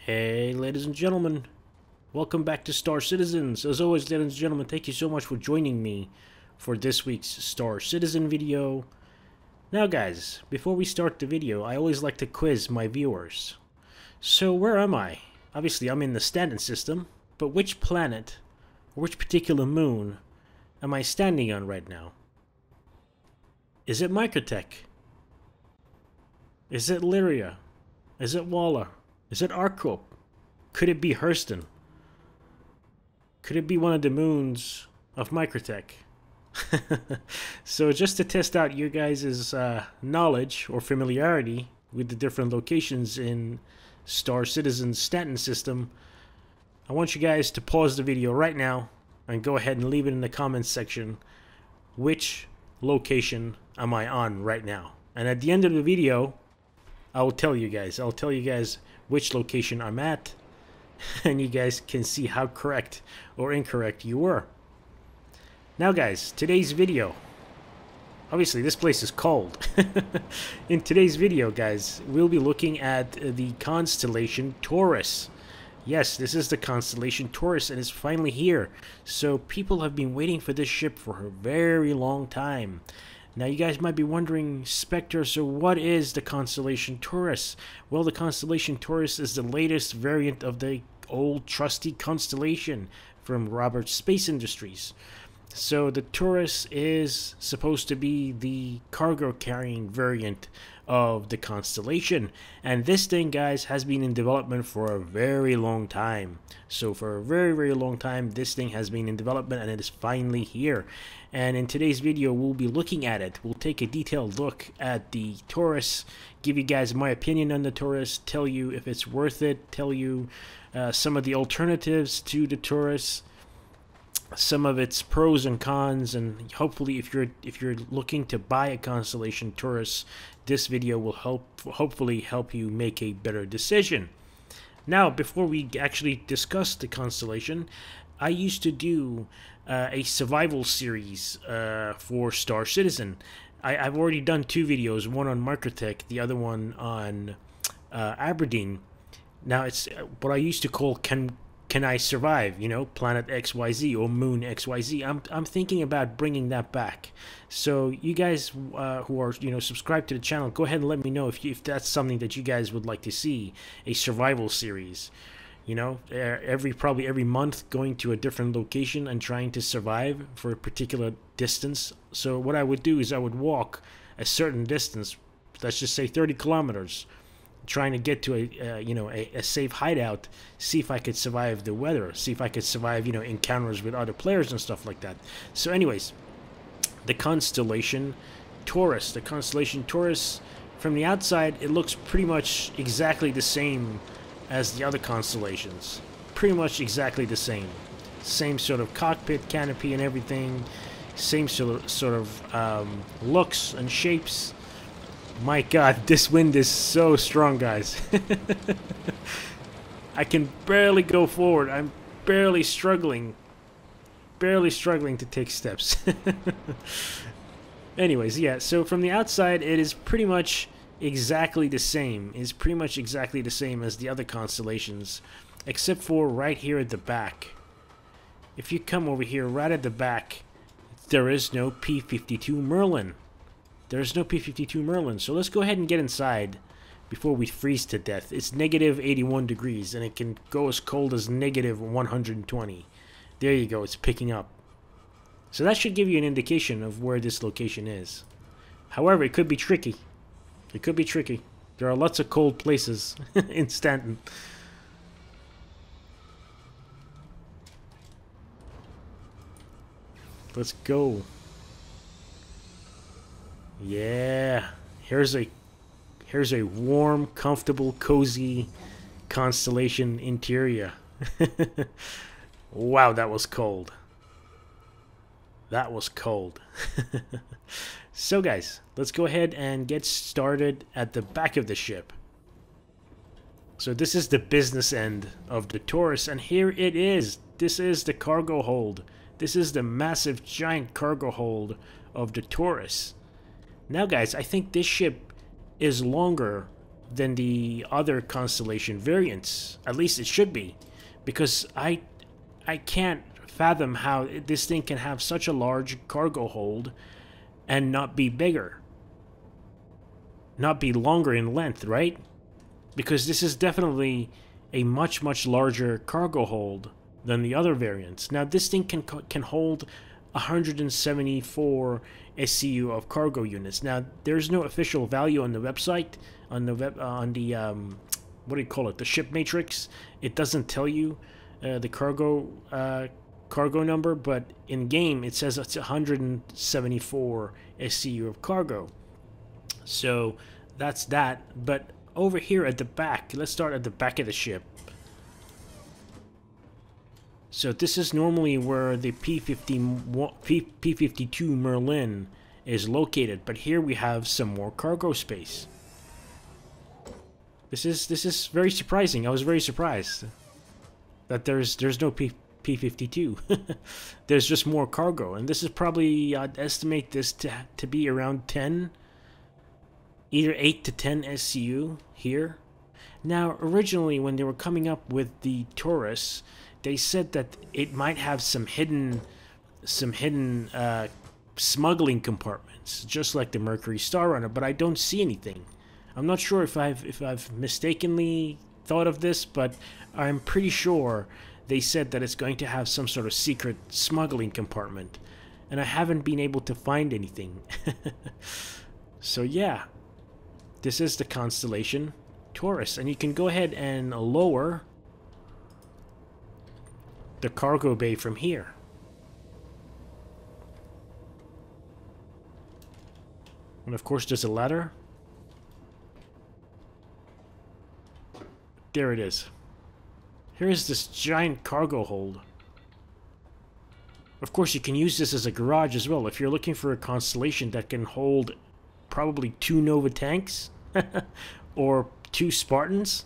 Hey, ladies and gentlemen, welcome back to Star Citizens. As always, ladies and gentlemen, thank you so much for joining me for this week's Star Citizen video. Now guys, before we start the video, I always like to quiz my viewers. So where am I? Obviously I'm in the Stanton system, but which planet, or which particular moon, am I standing on right now? Is it Microtech? Is it Lyria? Is it Waller? Is it Arcorp? Could it be Hurston? Could it be one of the moons of Microtech? So just to test out your guys' knowledge or familiarity with the different locations in Star Citizen's Stanton system, I want you guys to pause the video right now and go ahead and leave it in the comments section. Which location am I on right now? And at the end of the video, I'll tell you guys which location I'm at, and you guys can see how correct or incorrect you were. Now guys, today's video, obviously this place is cold. In today's video guys, we'll be looking at the Constellation Taurus. Yes, this is the Constellation Taurus, and it's finally here. So people have been waiting for this ship for a very long time. Now you guys might be wondering, Spectre, so what is the Constellation Taurus? Well, the Constellation Taurus is the latest variant of the old trusty Constellation from Roberts Space Industries. So the Taurus is supposed to be the cargo carrying variant of the Constellation, and this thing guys has been in development for a very long time. So for a very long time this thing has been in development, and it is finally here. And in today's video we'll be looking at it. We'll take a detailed look at the Taurus, give you guys my opinion on the Taurus, tell you if it's worth it, tell you some of the alternatives to the Taurus, some of its pros and cons, and hopefully if you're looking to buy a Constellation Taurus, this video will hopefully help you make a better decision. Now, before we actually discuss the Constellation, I used to do a survival series for Star Citizen. I've already done two videos, one on Microtech, the other one on Aberdeen. Now it's what I used to call Can I Survive, you know, Planet XYZ or Moon XYZ. I'm thinking about bringing that back. So you guys who are, you know, subscribed to the channel, go ahead and let me know if that's something that you guys would like to see, a survival series. You know, probably every month going to a different location and trying to survive for a particular distance. So what I would do is I would walk a certain distance, let's just say 30 kilometers, trying to get to a safe hideout, see if I could survive the weather, see if I could survive, you know, encounters with other players and stuff like that. So anyways, the Constellation Taurus. The Constellation Taurus, from the outside, it looks pretty much exactly the same as the other constellations. Pretty much exactly the same. Same sort of cockpit, canopy and everything. Same sort of looks and shapes. My god, this wind is so strong, guys. I can barely go forward. I'm barely struggling to take steps. Anyways, yeah, so from the outside it is pretty much exactly the same. It's pretty much exactly the same as the other constellations, except for right here at the back. If you come over here right at the back, there is no P-52 Merlin. There's no P-52 Merlin, so let's go ahead and get inside before we freeze to death. It's negative 81 degrees, and it can go as cold as negative 120. There you go, it's picking up. So that should give you an indication of where this location is. However, it could be tricky. It could be tricky. There are lots of cold places in Stanton. Let's go. Yeah, here's a warm, comfortable, cozy Constellation interior. Wow, that was cold. That was cold. So guys, let's go ahead and get started at the back of the ship. So this is the business end of the Taurus, and here it is. This is the cargo hold. This is the massive, giant cargo hold of the Taurus. Now guys, I think this ship is longer than the other Constellation variants. At least it should be, because I can't fathom how this thing can have such a large cargo hold and not be bigger, not be longer in length, right? Because this is definitely a much larger cargo hold than the other variants. Now this thing can hold 174 SCU of cargo units. Now there's no official value on the website, on the what do you call it, the ship matrix. It doesn't tell you the cargo number, but in game it says it's 174 SCU of cargo. So that's that. But over here at the back, let's start at the back of the ship. So this is normally where the P-52 Merlin is located, but here we have some more cargo space. This is very surprising. I was very surprised that there's no P-52. There's just more cargo, and this is probably, I'd estimate this to be around 10, either 8 to 10 SCU here. Now originally when they were coming up with the Taurus, they said that it might have some hidden smuggling compartments, just like the Mercury Star Runner, but I don't see anything. I'm not sure if I've mistakenly thought of this, but I'm pretty sure they said that it's going to have some sort of secret smuggling compartment, and I haven't been able to find anything. So yeah, this is the Constellation Taurus, and you can go ahead and lower the cargo bay from here. And of course there's a ladder. There it is. Here's this giant cargo hold. Of course you can use this as a garage as well if you're looking for a Constellation that can hold probably 2 Nova tanks or 2 Spartans.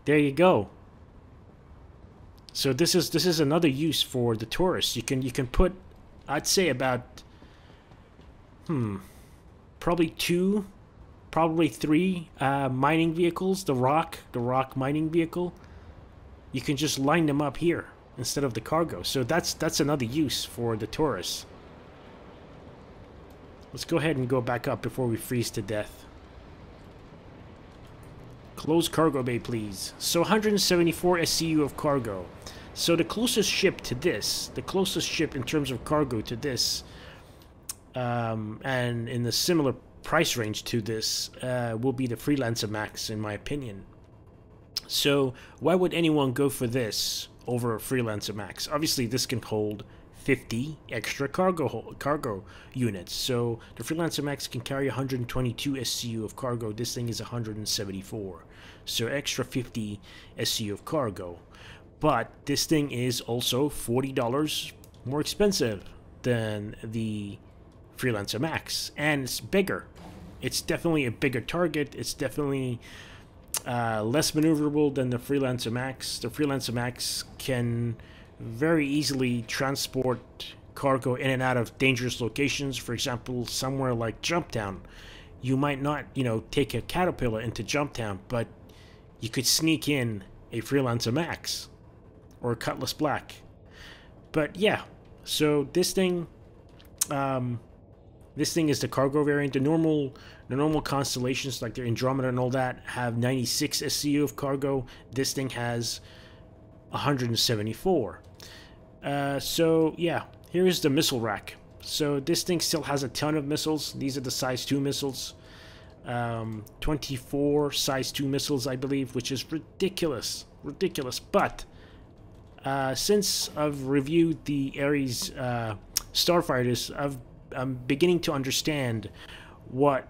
There you go. So this is another use for the Taurus. You can put, I'd say about probably 2, probably 3 mining vehicles. The rock mining vehicle. You can just line them up here instead of the cargo. So that's another use for the Taurus. Let's go ahead and go back up before we freeze to death. Close cargo bay, please. So 174 SCU of cargo. So the closest ship to this, the closest ship in terms of cargo to this, and in the similar price range to this, will be the Freelancer Max, in my opinion. So why would anyone go for this over a Freelancer Max? Obviously, this can hold 50 extra cargo units. So the Freelancer Max can carry 122 SCU of cargo. This thing is 174. So extra 50 SCU of cargo. But this thing is also $40 more expensive than the Freelancer Max. And it's bigger. It's definitely a bigger target. It's definitely less maneuverable than the Freelancer Max. The Freelancer Max can very easily transport cargo in and out of dangerous locations. For example, somewhere like Jumptown. You might not, take a Caterpillar into Jumptown, but you could sneak in a Freelancer Max or a Cutlass Black. But yeah, so this thing is the cargo variant. The normal constellations like the Andromeda and all that have 96 SCU of cargo. This thing has 174. So yeah, here's the missile rack. So this thing still has a ton of missiles. These are the size 2 missiles. 24 size 2 missiles, I believe, which is ridiculous. But since I've reviewed the Ares starfighters, I'm beginning to understand what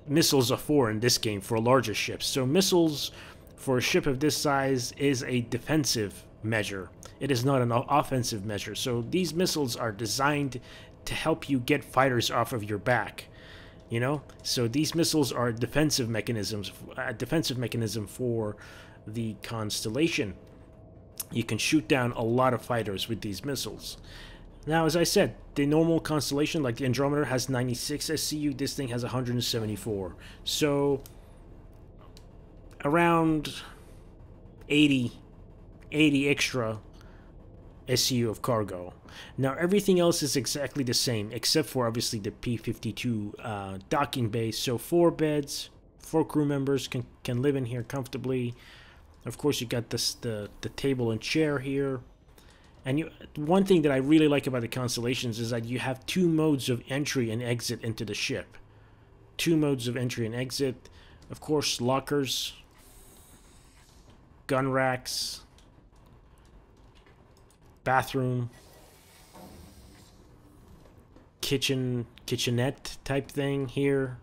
missiles are for in this game for larger ships. So missiles for a ship of this size is a defensive measure. It is not an offensive measure. So these missiles are designed to help you get fighters off of your back. So these missiles are defensive mechanisms, a defensive mechanism for the Constellation. You can shoot down a lot of fighters with these missiles. Now, as I said, the normal Constellation, like the Andromeda, has 96 SCU. This thing has 174. So around 80 extra SCU of cargo. Now everything else is exactly the same except for obviously the P-52 docking bay. So 4 beds, 4 crew members can live in here comfortably. Of course, you got this the table and chair here. And one thing that I really like about the Constellations is that you have 2 modes of entry and exit into the ship. 2 modes of entry and exit. Of course, lockers, gun racks, bathroom, kitchenette type thing here.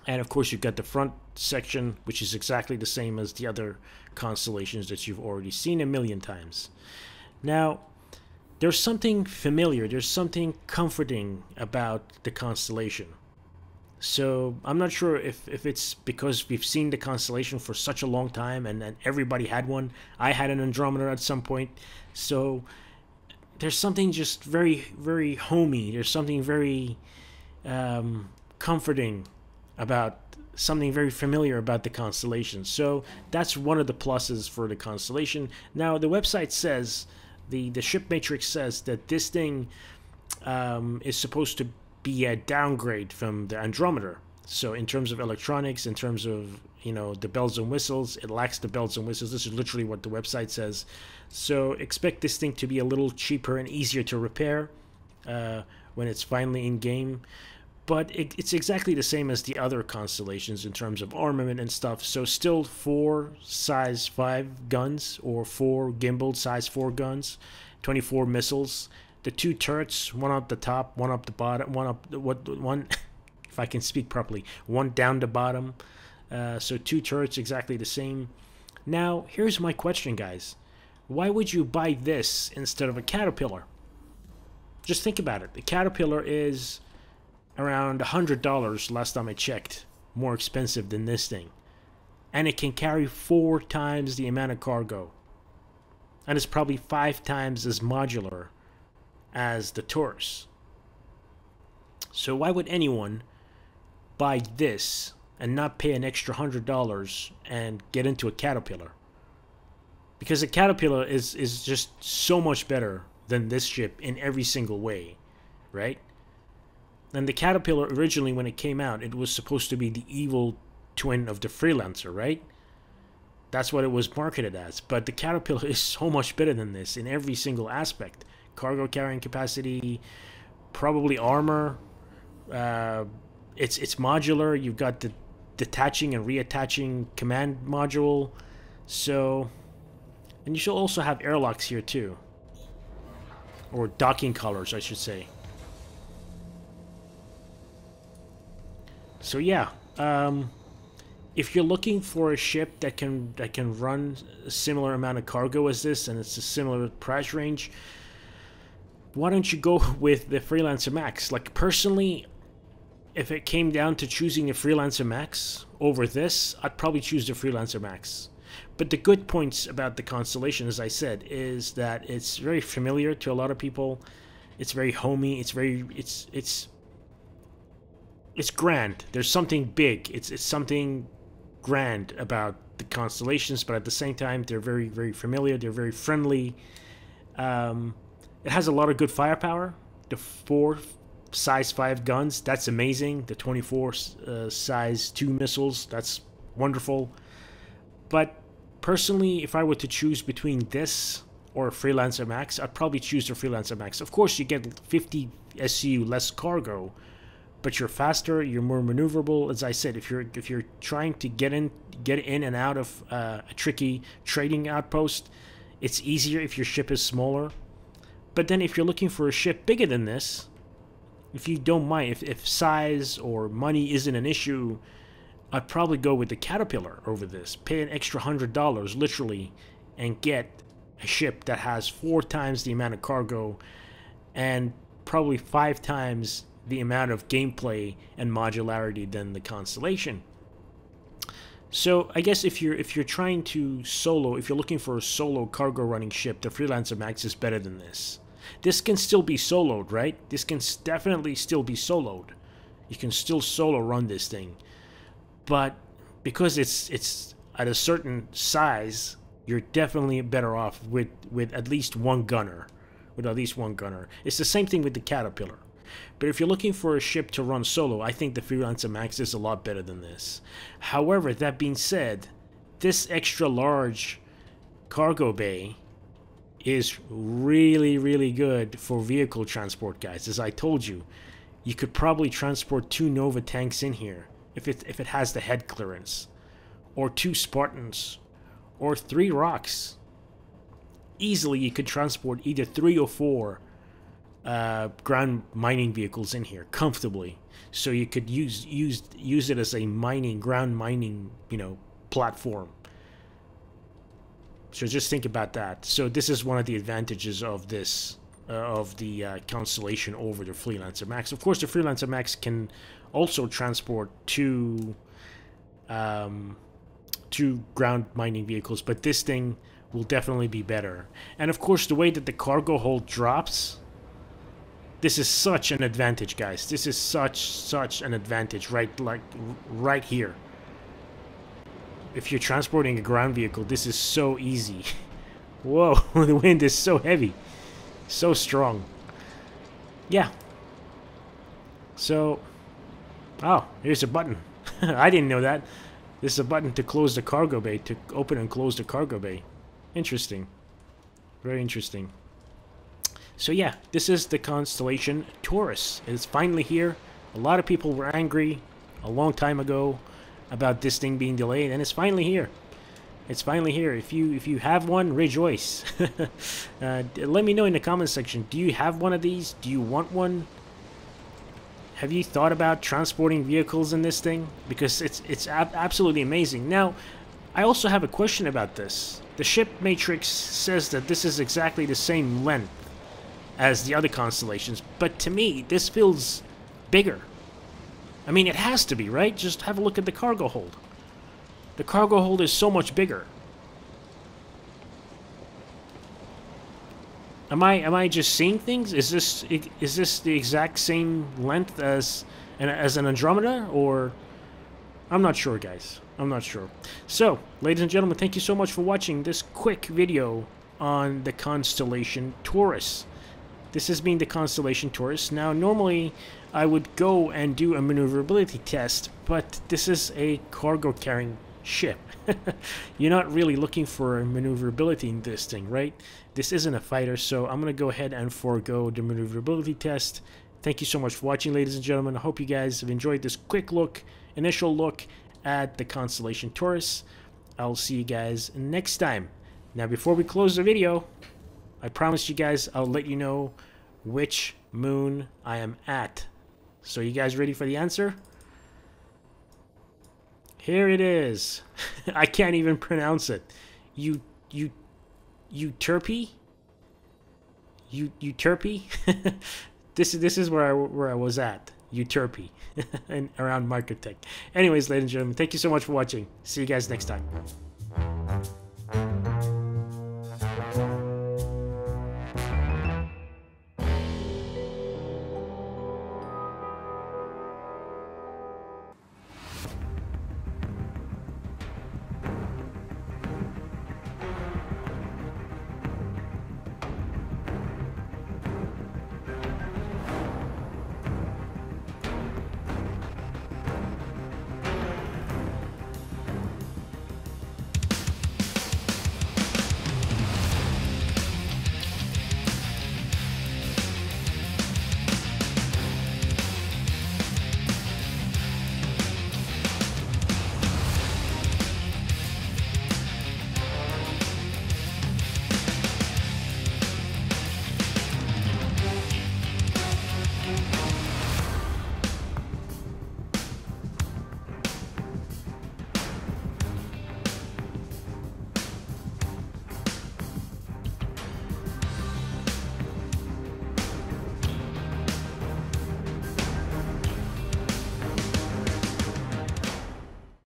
And of course, you've got the front section, which is exactly the same as the other Constellations that you've already seen a million times. Now, there's something familiar, there's something comforting about the Constellation. So I'm not sure if it's because we've seen the Constellation for such a long time and everybody had one. I had an Andromeda at some point. So there's something just very, very homey. There's something very comforting about, something very familiar about the Constellation. So that's one of the pluses for the Constellation. Now the website says, the ship matrix says that this thing is supposed to be a downgrade from the Andromeda. So in terms of electronics, in terms of, you know, the bells and whistles, it lacks the bells and whistles. This is literally what the website says. So expect this thing to be a little cheaper and easier to repair when it's finally in game. But it's exactly the same as the other Constellations in terms of armament and stuff. So still 4 size 5 guns or 4 gimbaled size 4 guns, 24 missiles. The 2 turrets, one up the top, one up the bottom, one if I can speak properly, one down the bottom. So 2 turrets, exactly the same. Now, here's my question, guys. Why would you buy this instead of a Caterpillar? Just think about it. The Caterpillar is around $100 last time I checked, more expensive than this thing. And it can carry 4 times the amount of cargo. And it's probably 5 times as modular as the Taurus. So why would anyone buy this and not pay an extra $100 and get into a Caterpillar? Because a Caterpillar is just so much better than this ship in every single way, right? And the Caterpillar originally, when it came out, it was supposed to be the evil twin of the Freelancer, right? That's what it was marketed as. But the Caterpillar is so much better than this in every single aspect. Cargo carrying capacity, probably armor. It's modular. You've got the detaching and reattaching command module. So, and you should also have airlocks here too, or docking collars, I should say. So yeah, if you're looking for a ship that can run a similar amount of cargo as this, and it's a similar price range, why don't you go with the Freelancer Max? Like, personally, if it came down to choosing the Freelancer Max over this, I'd probably choose the Freelancer Max. But the good points about the Constellation, as I said, is that it's very familiar to a lot of people. It's very homey. It's grand. There's something big. It's something grand about the Constellations, but at the same time, they're very, very familiar. They're very friendly. It has a lot of good firepower. The 4 size 5 guns, that's amazing. The 24 size 2 missiles, that's wonderful. But personally, if I were to choose between this or a Freelancer Max, I'd probably choose the Freelancer Max. Of course, you get 50 SCU less cargo, but you're faster, you're more maneuverable. As I said, if you're trying to get in and out of a tricky trading outpost, it's easier if your ship is smaller. But then if you're looking for a ship bigger than this, if you don't mind, if size or money isn't an issue, I'd probably go with the Caterpillar over this. Pay an extra $100 literally and get a ship that has 4 times the amount of cargo and probably 5 times the amount of gameplay and modularity than the Constellation. So I guess if you're trying to solo, if you're looking for a solo cargo running ship, the Freelancer Max is better than this. This can still be soloed, right? This can definitely still be soloed. You can still solo run this thing. But because it's at a certain size, you're definitely better off with at least one gunner. It's the same thing with the Caterpillar. But if you're looking for a ship to run solo, I think the Freelancer Max is a lot better than this. However, that being said, this extra large cargo bay is really, really good for vehicle transport, guys. As I told you, you could probably transport 2 Nova tanks in here if it has the head clearance, or 2 Spartans, or 3 rocks. Easily, you could transport either 3 or 4 ground mining vehicles in here comfortably. So you could use it as a ground mining, platform. So just think about that. So this is one of the advantages of this, of the Constellation over the Freelancer Max. Of course, the Freelancer Max can also transport 2 ground mining vehicles, but this thing will definitely be better. And of course, the way that the cargo hold drops, this is such an advantage, guys. This is such an advantage, right here. If you're transporting a ground vehicle, this is so easy. Whoa, the wind is so heavy. So strong. Yeah. So, oh, here's a button. I didn't know that. This is a button to close the cargo bay, to open and close the cargo bay. Interesting. Very interesting. So yeah, this is the Constellation Taurus. It's finally here. A lot of people were angry a long time ago about this thing being delayed, and it's finally here. It's finally here. If you have one, rejoice. Let me know in the comment section. Do you have one of these? Do you want one? Have you thought about transporting vehicles in this thing? Because it's absolutely amazing. Now, I also have a question about this. The ship matrix says that this is exactly the same length as the other constellations, but to me, this feels bigger. I mean, it has to be, right? Just have a look at the cargo hold. The cargo hold is so much bigger. Am I just seeing things? Is this the exact same length as an Andromeda, or I'm not sure, guys. I'm not sure. So, ladies and gentlemen, thank you so much for watching this quick video on the Constellation Taurus. This has been the Constellation Taurus. Now, normally I would go and do a maneuverability test, but this is a cargo carrying ship. You're not really looking for maneuverability in this thing, right? This isn't a fighter, so I'm going to go ahead and forego the maneuverability test. Thank you so much for watching, ladies and gentlemen. I hope you guys have enjoyed this quick initial look at the Constellation Taurus. I'll see you guys next time. Now, before we close the video, I promise you guys I'll let you know which moon I am at. So you guys ready for the answer? Here it is. I can't even pronounce it. Euterpe? Euterpe? This is where I was at. Euterpe. And around Marketech. Anyways, ladies and gentlemen, thank you so much for watching. See you guys next time.